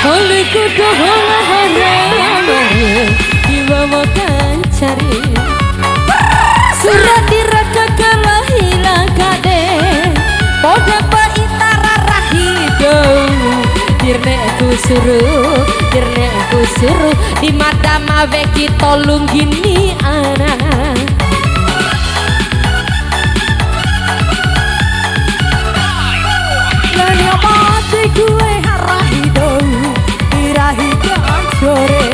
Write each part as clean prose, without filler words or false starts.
oleh kudu haram dibawa kancari surat diraka kalah hilang kade poda paitara rahido dirne ku suruh di mata mawe kita lunggini anak lani mati gue harahido irahi kancore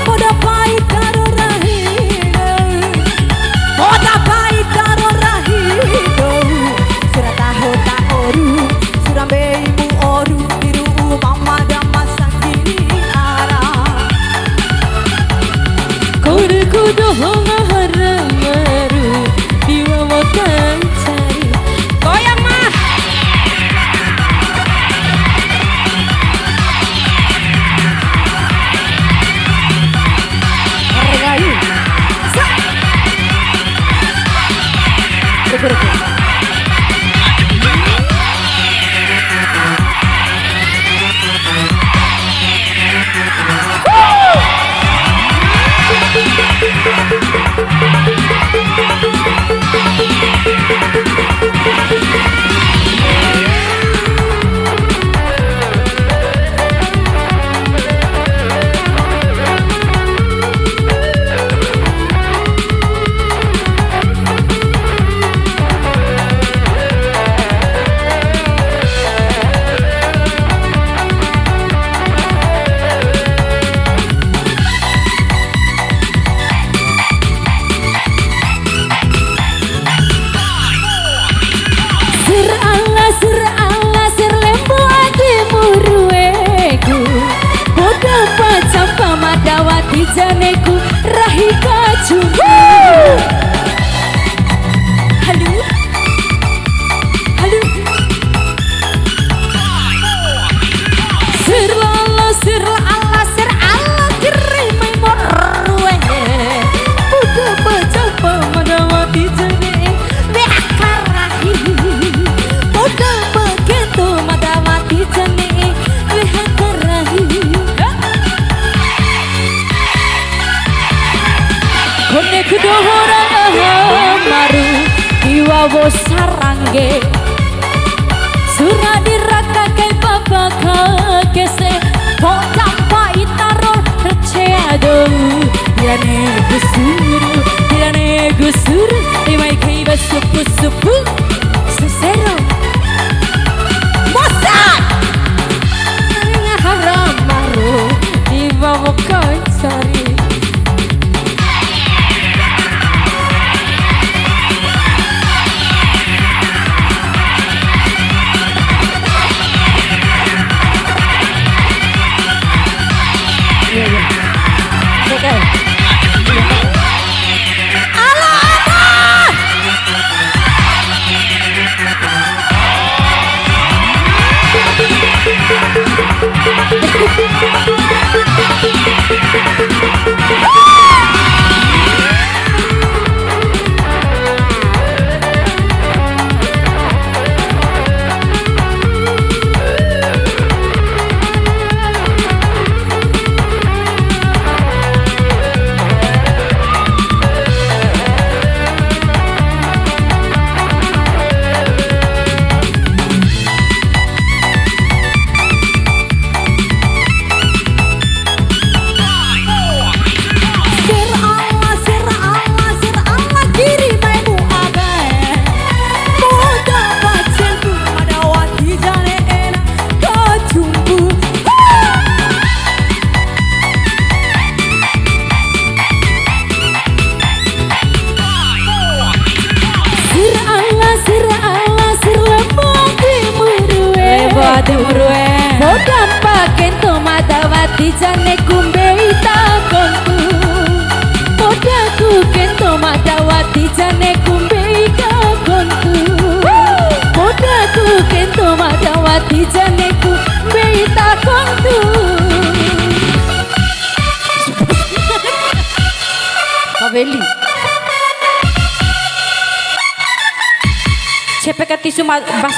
poda paitara rahido poda paitara rahido surat tahu tak oru surat beimu oru biru mama dama sakini arah kudu kudu honga haramaru dibawa kancari goyang mah hargai sir lembu adi murueku boda pacam pamadawati janeku rahika jumbo halo sir Allah kirimai morue boda pacam pamadawati janeku rahika rahi boda begitu madawati janeku rahika rahi kone kudohora maru diwawo sarangge surah diraka kai baba kese podam paitaro receado tirane gusur imai kai basupu sesero mosan nanya haram maru dibawa kancari bodam paken tomadawati jane kumbeita konku bodaku ken tomadawati jane kumbeita konku bodaku ken tomadawati jane kumbeita konku Kaweli CPK tisu basah